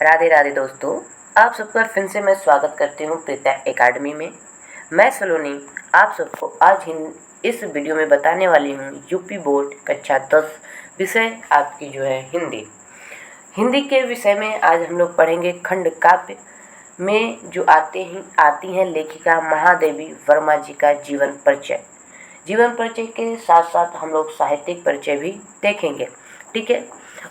राधे राधे दोस्तों, आप सबका फिर से मैं स्वागत करती हूँ प्रीता एकेडमी में। मैं सलोनी आप सबको आज इस वीडियो में बताने वाली हूँ यूपी बोर्ड कक्षा 10 विषय आपकी जो है हिंदी। हिंदी के विषय में आज हम लोग पढ़ेंगे खंड काव्य में जो आती हैं लेखिका महादेवी वर्मा जी का जीवन परिचय। जीवन परिचय के साथ साथ हम लोग साहित्यिक परिचय भी देखेंगे, ठीक है।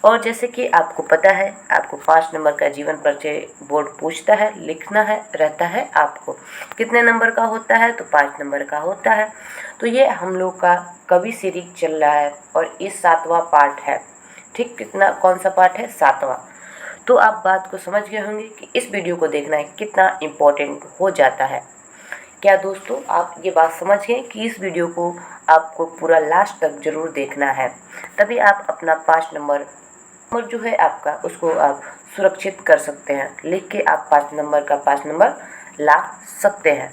और जैसे कि आपको पता है, आपको 5 नंबर का जीवन परिचय बोर्ड पूछता है, लिखना है रहता है। आपको कितने नंबर का होता है? तो 5 नंबर का होता है। तो ये हम लोग का कवि सीरीज चल रहा है और ये 7वां पार्ट है, ठीक। कौन सा पार्ट है? 7वां। तो आप बात को समझ गए होंगे कि इस वीडियो को देखना कितना इम्पोर्टेंट हो जाता है। क्या दोस्तों, आप ये बात समझ गए कि इस वीडियो को आपको पूरा लास्ट तक ज़रूर देखना है, तभी आप अपना 5 नंबर जो है आपका उसको आप सुरक्षित कर सकते हैं। लिख के आप 5 नंबर का 5 नंबर ला सकते हैं।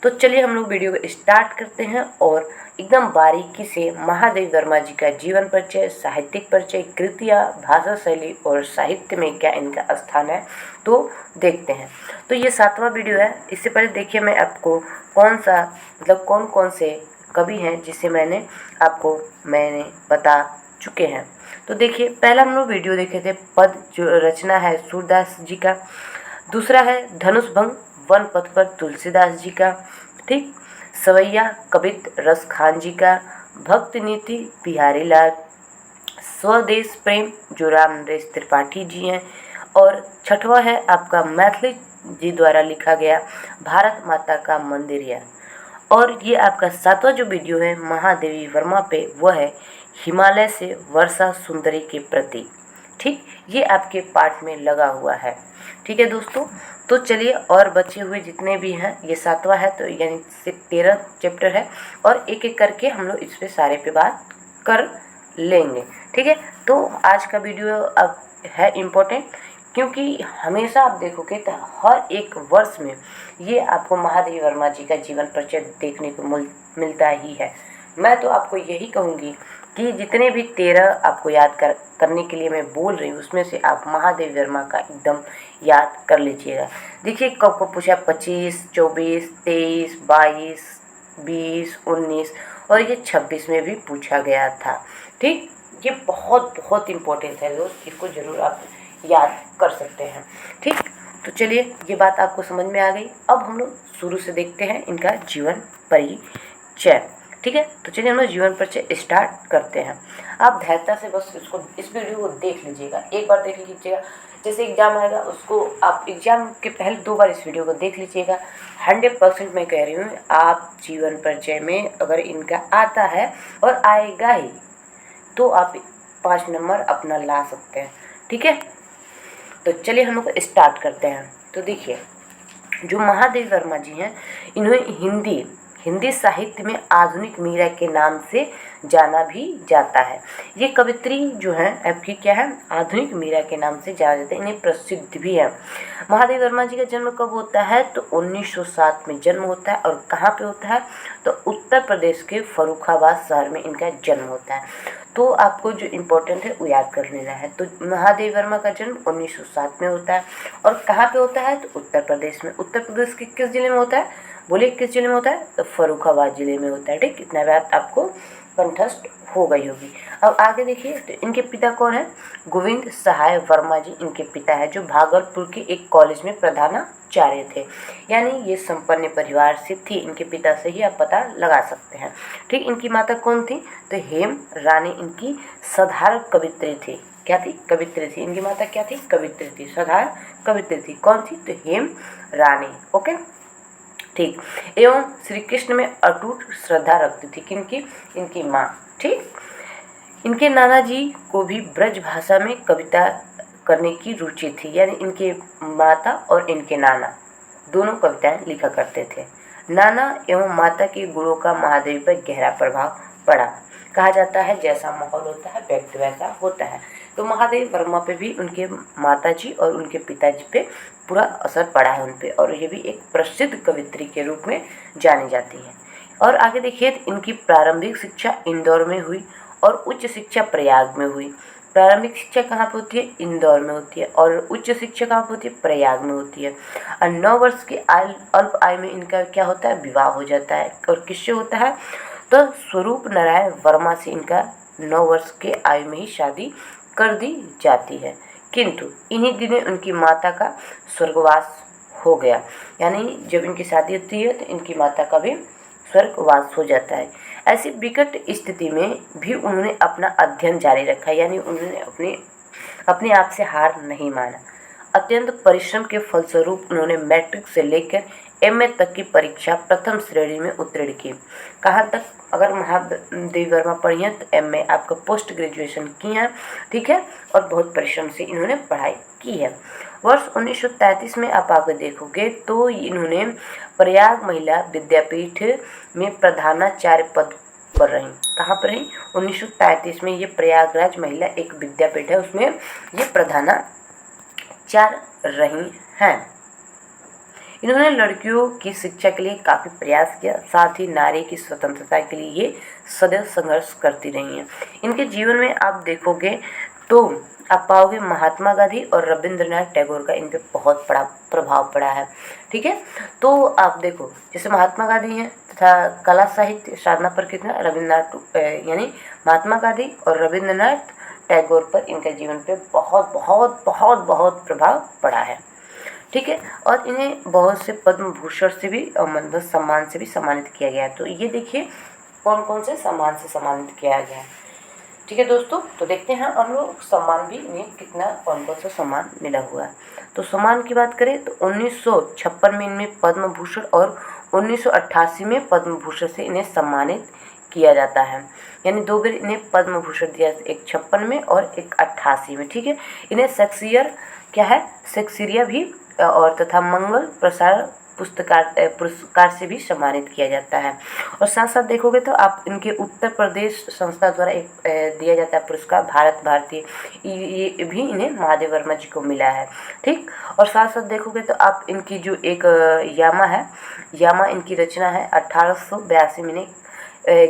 तो चलिए हम लोग वीडियो को स्टार्ट करते हैं और एकदम बारीकी से महादेवी वर्मा जी का जीवन परिचय, साहित्यिक परिचय, कृतियाँ, भाषा शैली और साहित्य में क्या इनका स्थान है तो देखते हैं। तो ये 7वां वीडियो है। इससे पहले देखिए मैं आपको कौन कौन से कवि हैं जिसे मैंने बता चुके हैं। तो देखिए, पहला हम लोग वीडियो देखे थे पद, जो रचना है सूरदास जी का। दूसरा है धनुष भंग वन पथ पर तुलसीदास जी का, ठीक। सवैया कवित्त रस खान जी का। भक्त नीति बिहारी लाल। स्वदेश प्रेम जो राम नरेश त्रिपाठी जी हैं। और छठवां है आपका मैथिली जी द्वारा लिखा गया भारत माता का मंदिर है। और ये आपका 7वां जो वीडियो है महादेवी वर्मा पे, वह है हिमालय से वर्षा सुंदरी के प्रति, ठीक। ये आपके पाठ में लगा हुआ है, ठीक है दोस्तों। तो चलिए, और बचे हुए जितने भी हैं, ये 7वां है तो यानी 13 चैप्टर है और एक एक करके हम लोग इस पे सारे पे बात कर लेंगे, ठीक है। तो आज का वीडियो अब है इम्पोर्टेंट, क्योंकि हमेशा आप देखोगे तो हर एक वर्ष में ये आपको महादेवी वर्मा जी का जीवन परिचय देखने को मिलता ही है। मैं तो आपको यही कहूँगी कि जितने भी 13 आपको याद करने के लिए मैं बोल रही हूँ, उसमें से आप महादेवी वर्मा का एकदम याद कर लीजिएगा। देखिए कब को पूछा, 25, 24, 23, 22, 20, 19 और ये 26 में भी पूछा गया था, ठीक। ये बहुत बहुत इम्पोर्टेंट है दोस्त, इसको ज़रूर आप याद कर सकते हैं, ठीक। तो चलिए, ये बात आपको समझ में आ गई। अब हम लोग शुरू से देखते हैं इनका जीवन परिचय, ठीक है। तो चलिए हम लोग जीवन परिचय स्टार्ट करते हैं। आप धैर्यता से बस इस वीडियो को देख लीजिएगा, एक बार देख लीजिएगा। जैसे एग्जाम आएगा उसको आप एग्जाम के पहले 2 बार इस वीडियो को देख लीजिएगा। 100% मैं कह रही हूँ, आप जीवन परिचय में अगर इनका आता है और आएगा ही तो आप 5 नंबर अपना ला सकते हैं, ठीक है। तो चलिए हम लोग स्टार्ट करते हैं। तो देखिए, जो महादेवी वर्मा जी हैं, इन्हें हिंदी साहित्य में आधुनिक मीरा के नाम से जाना भी जाता है। ये कवित्री जो हैं आपकी क्या है, आधुनिक मीरा के नाम से जाना जाता है, इन्हें प्रसिद्ध भी है। महादेवी वर्मा जी का जन्म कब होता है? तो 1907 में जन्म होता है। और कहाँ पे होता है? तो उत्तर प्रदेश के फर्रुखाबाद शहर में इनका जन्म होता है। तो आपको जो इम्पोर्टेंट है वो याद कर लेना है। तो महादेवी वर्मा का जन्म 1907 में होता है। और कहाँ पे होता है? तो उत्तर प्रदेश में। उत्तर प्रदेश के किस जिले में होता है? बोलिए किस जिले में होता है? तो फर्रुखाबाद जिले में होता है, ठीक। इतना बात आपको कंठस्थ हो गई होगी। अब आगे देखिए, तो इनके पिता कौन है? गोविंद सहाय वर्मा जी इनके पिता है, जो भागलपुर के एक कॉलेज में प्रधानाचार्य थे। यानी ये संपन्न परिवार से थी। इनके पिता से ही आप पता लगा सकते हैं, ठीक। इनकी माता कौन थी? तो हेम रानी इनकी साधारण कवित्री थी। क्या थी? कवित्री थी। इनकी माता क्या थी? कवित्री थी, साधारण कवित्री थी। कौन थी? तो हेम रानी, ओके, ठीक। एवं श्री कृष्ण में अटूट श्रद्धा रखती थी। किनकी? इनकी माँ, ठीक। इनके नाना जी को भी ब्रज भाषा में कविता करने की रुचि थी। यानी इनके माता और इनके नाना दोनों कविताएं लिखा करते थे। नाना एवं माता के गुणों का महादेवी पर गहरा प्रभाव पड़ा। कहा जाता है जैसा माहौल होता है व्यक्ति वैसा होता है। तो महादेवी वर्मा पे भी उनके माताजी और उनके पिताजी पे पूरा असर पड़ा है उन पे, और ये भी एक प्रसिद्ध कवित्री के रूप में जानी जाती है। और आगे देखिए, इनकी प्रारंभिक शिक्षा इंदौर में हुई और उच्च शिक्षा प्रयाग में हुई। प्रारंभिक शिक्षा कहाँ पे होती है? इंदौर में होती है। और उच्च शिक्षा कहाँ पे होती है? प्रयाग में होती है। और 9 वर्ष की अल्प आयु में इनका क्या होता है? विवाह हो जाता है। और किससे होता है? तो स्वरूप नारायण वर्मा से इनका 9 वर्ष के आयु में ही शादी कर दी जाती है। किंतु इन्हीं दिनों उनकी माता का स्वर्गवास हो गया, यानी जब इनकी शादी होती है तो इनकी माता का भी स्वर्गवास हो जाता है। ऐसी विकट स्थिति में भी उन्होंने अपना अध्ययन जारी रखा, यानी उन्होंने अपने आप से हार नहीं माना। अत्यंत परिश्रम के फलस्वरूप उन्होंने मैट्रिक से लेकर एमए तक की परीक्षा प्रथम श्रेणी में उत्तीर्ण की। कहाँ तक? अगर महादेवी वर्मा पढ़ी हैं तो एमए आपका पोस्ट ग्रेजुएशन की है, ठीक है, और बहुत परिश्रम से इन्होंने पढ़ाई की है। वर्ष 1933 में आप आगे देखोगे तो इन्होंने प्रयाग महिला विद्यापीठ में प्रधानाचार्य पद पर रही। कहाँ पर रही? 1933 में। ये प्रयागराज महिला एक विद्यापीठ है, उसमें ये प्रधानाचार्य रही हैं। इन्होंने लड़कियों की शिक्षा के लिए काफ़ी प्रयास किया, साथ ही नारी की स्वतंत्रता के लिए ये सदैव संघर्ष करती रही हैं। इनके जीवन में आप देखोगे तो आप पाओगे महात्मा गांधी और रविंद्रनाथ टैगोर का इन पर बहुत बड़ा प्रभाव पड़ा है, ठीक है। तो आप देखो, जैसे महात्मा गांधी हैं तथा कला साहित्य साधना पर कितना, रविंद्रनाथ यानी महात्मा गांधी और रविंद्रनाथ टैगोर पर इनके जीवन पे बहुत बहुत बहुत बहुत प्रभाव पड़ा है, ठीक है। और इन्हें बहुत से पद्म भूषण से भी और मतलब सम्मान से भी सम्मानित किया गया है। तो ये देखिए कौन कौन से सम्मान से सम्मानित किया गया है, ठीक है दोस्तों। तो देखते हैं हम लोग सम्मान भी इन्हें कितना कौन कौन सा सम्मान मिला हुआ है। तो सम्मान की बात करें तो 1956 में इनमें पद्म भूषण और 1988 में पद्म भूषण से इन्हें सम्मानित किया जाता है, यानी 2 बार इन्हें पद्म भूषण दिया, एक 56 में और एक 88 में, ठीक है। इन्हें शेक्सपियर क्या है, शेक्सपियर भी और तथा मंगल प्रसार पुरस्कार से भी सम्मानित किया जाता है। और साथ साथ देखोगे तो आप इनके उत्तर प्रदेश संस्था द्वारा एक दिया जाता है पुरस्कार भारत भारती, ये भी इन्हें महादेव वर्मा जी को मिला है, ठीक। और साथ साथ देखोगे तो आप इनकी जो एक यामा है, यामा इनकी रचना है, 1882 में इन्हें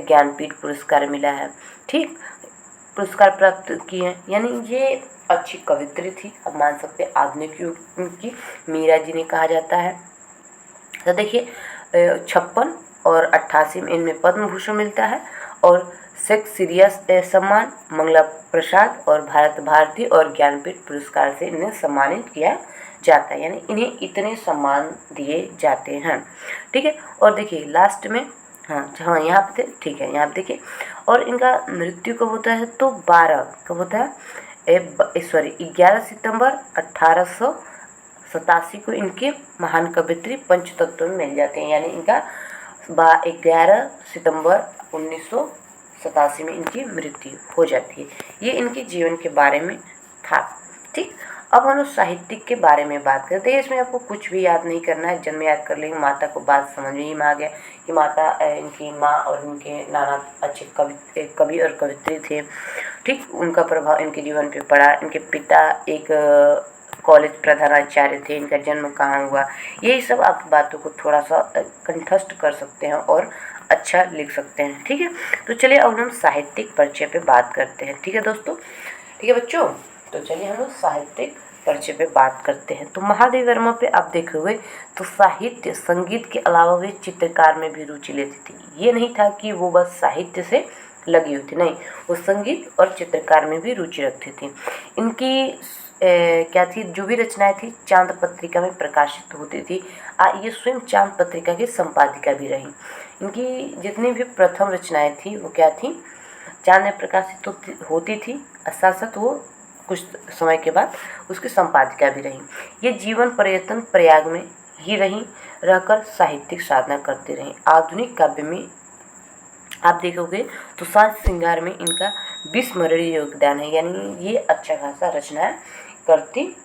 ज्ञानपीठ पुरस्कार मिला है, ठीक, पुरस्कार प्राप्त किए हैं। यानी ये अच्छी कवित्री थी, अब मान सकते हैं आधुनिक युग की मीरा जी ने कहा जाता है। तो देखिए 56 और 88 में इनमें पद्म भूषण मिलता है, और शेक्सपियर सम्मान, मंगला प्रसाद और भारत भारती और ज्ञानपीठ पुरस्कार से इन्हें सम्मानित किया जाता है, यानी इन्हें इतने सम्मान दिए जाते हैं, ठीक है। और देखिए लास्ट में, हाँ यहाँ पे थे, ठीक है, यहाँ पे देखिए। और इनका मृत्यु कब होता है तो 12 कब होता है, 11 सितंबर 1887 को इनके महान कवित्री पंचतत्व में मिल जाते हैं, यानी इनका 11 सितंबर 1987 में इनकी मृत्यु हो जाती है। ये इनके जीवन के बारे में था, ठीक। अब हम लोग साहित्यिक के बारे में बात करते हैं। इसमें आपको कुछ भी याद नहीं करना है, जन्म याद कर लेंगे, माता को बात समझ में ही में आ गया कि माता इनकी माँ और इनके नाना अच्छे कवि और कवित्री थे, ठीक। उनका प्रभाव इनके जीवन पे पड़ा। इनके पिता एक कॉलेज प्रधानाचार्य थे, इनका जन्म कहाँ हुआ, यही सब आप बातों को थोड़ा सा कंठस्थ कर सकते हैं और अच्छा लिख सकते हैं, ठीक है। तो चलिए अब हम साहित्यिक परिचय पे बात करते हैं, ठीक है दोस्तों, ठीक है बच्चों। तो चलिए हम लोग साहित्यिक परिचय पे बात करते हैं। तो महादेवी वर्मा पे आप देखोगे तो साहित्य संगीत के अलावा वे चित्रकार में भी रुचि लेती थी। ये नहीं था कि वो बस साहित्य से लगी हुई थी, नहीं, वो संगीत और चित्रकार में भी रुचि रखती थी। इनकी क्या थी, जो भी रचनाएं थी चांद पत्रिका में प्रकाशित होती थी। ये स्वयं चांद पत्रिका की संपादिका भी रही। इनकी जितनी भी प्रथम रचनाएं थी वो क्या थी, चांद में प्रकाशित होती थी, साथ साथ वो कुछ समय के बाद उसकी संपादिका भी रही। ये जीवन पर्यटन प्रयाग में ही रहकर साहित्यिक साधना करती रही। आधुनिक काव्य में आप देखोगे तो साज श्रृंगार में इनका विस्मरणीय योगदान है, यानी ये अच्छा खासा रचना करती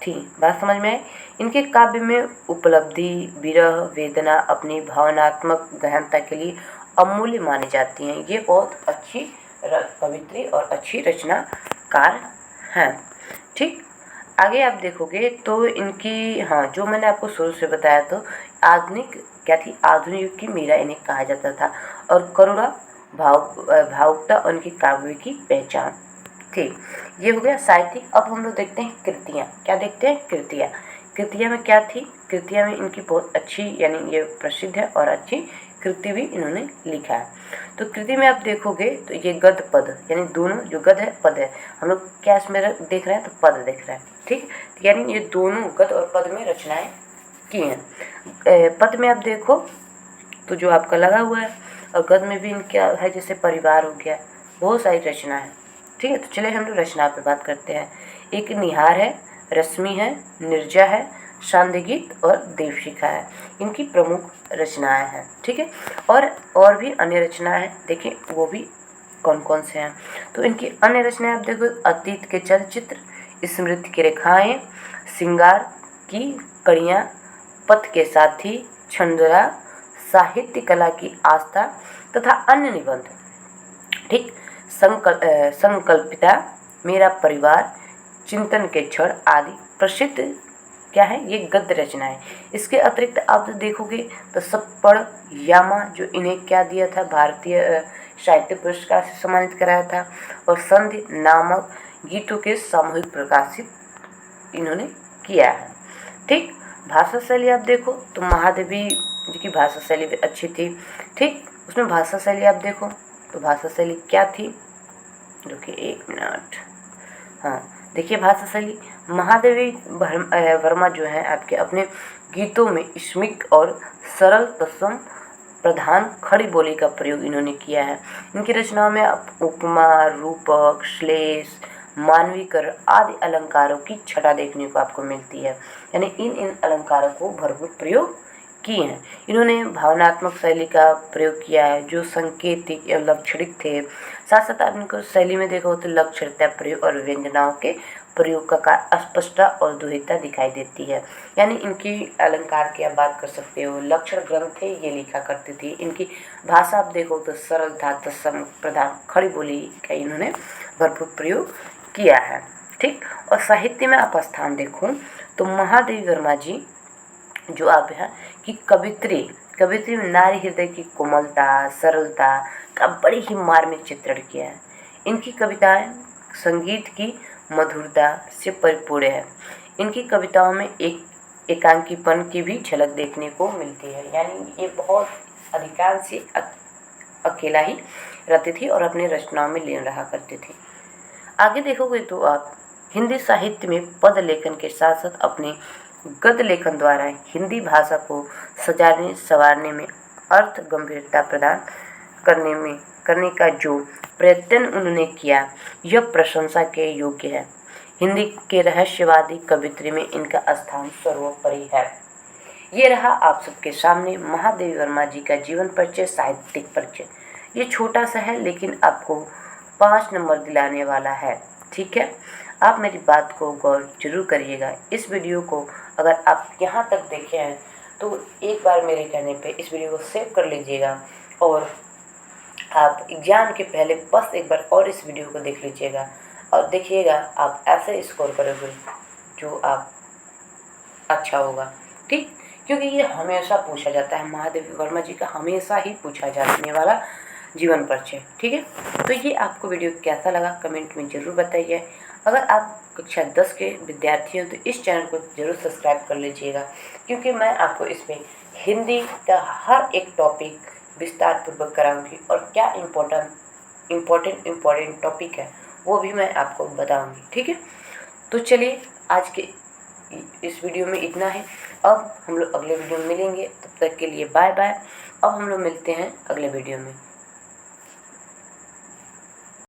थी। बात समझ में आए। इनके काव्य में उपलब्धि, विरह, वेदना अपनी भावनात्मक गहनता के लिए अमूल्य मानी जाती हैं। ये बहुत अच्छी कवित्री और अच्छी रचनाकार हैं, ठीक। आगे आप देखोगे तो इनकी, जो मैंने आपको शुरू से बताया, तो आधुनिक क्या थी, आधुनिक युग की मीरा इन्हें कहा जाता था। और करुणा भावुकता उनके काव्य की पहचान ठीक, ये हो गया साहित्यिक। अब हम लोग देखते हैं कृतियाँ। क्या देखते हैं? कृतियाँ। कृतियाँ में क्या थी? कृतियाँ में इनकी बहुत अच्छी, यानी ये प्रसिद्ध है और अच्छी कृति भी इन्होंने लिखा है। तो कृति में आप देखोगे तो ये गद्य पद, यानी दोनों जो गद्य है पद है, हम लोग क्या इसमें देख रहे हैं? तो पद देख रहे हैं। ठीक, यानी ये दोनों गद्य और पद में रचनाएं की हैं। पद में आप देखो तो जो आपका लगा हुआ है, और गद्य में भी इनका है, जैसे परिवार हो गया, बहुत सारी रचना है। ठीक है, तो चलिए हम लोग रचना पे बात करते हैं। एक निहार है, रश्मि है, निर्जा है, शांति गीत और देवशिखा है, इनकी प्रमुख रचनाएं हैं। ठीक है, और भी अन्य रचनाएं हैं, देखिए वो भी कौन कौन से हैं। तो इनकी अन्य रचनाएं आप देखो, अतीत के चलचित्र, स्मृति की रेखाएं, श्रृंगार की कड़ियाँ, पथ के साथी, छंदरा, साहित्य कला की आस्था तथा अन्य निबंध। ठीक, संकल्पिता, मेरा परिवार, चिंतन के क्षण आदि प्रसिद्ध क्या है? ये गद्य रचनाएं। इसके अतिरिक्त आप देखोगे तो सप्पड़ यामा, जो इन्हें क्या दिया था? भारतीय साहित्य पुरस्कार से सम्मानित कराया था। और संधि नामक गीतों के सामूहिक प्रकाशित इन्होंने किया है। ठीक, भाषा शैली आप देखो तो महादेवी जी की भाषा शैली भी अच्छी थी। ठीक, उसमें भाषा शैली आप देखो तो भाषा शैली क्या थी? रुकिए एक मिनट। हाँ, देखिए भाषा शैली, महादेवी वर्मा जो है आपके अपने गीतों में स्मिक और सरल तत्सम प्रधान खड़ी बोली का प्रयोग इन्होंने किया है। इनकी रचनाओं में आप उपमा, रूपक, श्लेष, मानवीकरण आदि अलंकारों की छटा देखने को आपको मिलती है, यानी इन अलंकारों को भरपूर प्रयोग किए हैं। इन्होंने भावनात्मक शैली का प्रयोग किया है, जो संकेतिक या लक्षणिक थे। साथ साथ आप इनको शैली में देखो तो लक्षणता प्रयोग और व्यंजनाओं के प्रयोग का अस्पष्टता और दुहिता दिखाई देती है। यानी इनकी अलंकार की आप बात कर सकते हो, लक्षण ग्रंथ थे ये लिखा करती थी। इनकी भाषा आप देखो तो सरल था, तत्सम प्रधान खड़ी बोली का इन्होंने भरपूर प्रयोग किया है। ठीक, और साहित्य में आप स्थान देखो तो महादेवी वर्मा जी जो आप हैं कि कवित्री में नारी हृदय की कोमलता, सरलता का बड़ी ही मार्मिक चित्रण किया है। इनकी कविताएं संगीत की मधुरता से परिपूर्ण है। इनकी कविताओं में एकांकीपन की भी झलक देखने को मिलती है, यानी ये बहुत अधिकांश से अकेला ही रहती थी और अपनी रचनाओं में लीन रहा करती थी। आगे देखोगे तो आप हिंदी साहित्य में पद लेखन के साथ साथ अपने गद्य लेखन द्वारा हिंदी भाषा को सजाने संवारने में अर्थ गंभीरता प्रदान करने का जो प्रयत्न उन्होंने किया, यह प्रशंसा के योग्य है। हिंदी के रहस्यवादी कवित्री में इनका स्थान सर्वोपरि है। ये रहा आप सबके सामने महादेवी वर्मा जी का जीवन परिचय, साहित्यिक परिचय। ये छोटा सा है लेकिन आपको 5 नंबर दिलाने वाला है। ठीक है, आप मेरी बात को गौर जरूर करिएगा। इस वीडियो को अगर आप यहाँ तक देखे हैं तो एक बार मेरे कहने पे इस वीडियो को सेव कर लीजिएगा, और आप एग्ज़ाम के पहले बस एक बार और इस वीडियो को देख लीजिएगा, और देखिएगा आप ऐसे स्कोर करोगे जो आप अच्छा होगा। ठीक, क्योंकि ये हमेशा पूछा जाता है, महादेवी वर्मा जी का हमेशा ही पूछा जाने वाला जीवन परिचय। ठीक है, तो ये आपको वीडियो कैसा लगा कमेंट में ज़रूर बताइए। अगर आप कक्षा 10 के विद्यार्थी हो तो इस चैनल को ज़रूर सब्सक्राइब कर लीजिएगा, क्योंकि मैं आपको इसमें हिंदी का हर एक टॉपिक विस्तार पूर्वक कराऊंगी, और क्या इम्पोर्टेंट टॉपिक है वो भी मैं आपको बताऊंगी। ठीक है, तो चलिए आज के इस वीडियो में इतना है। अब हम लोग अगले वीडियो में मिलेंगे, तब तक के लिए बाय बाय। अब हम लोग मिलते हैं अगले वीडियो में।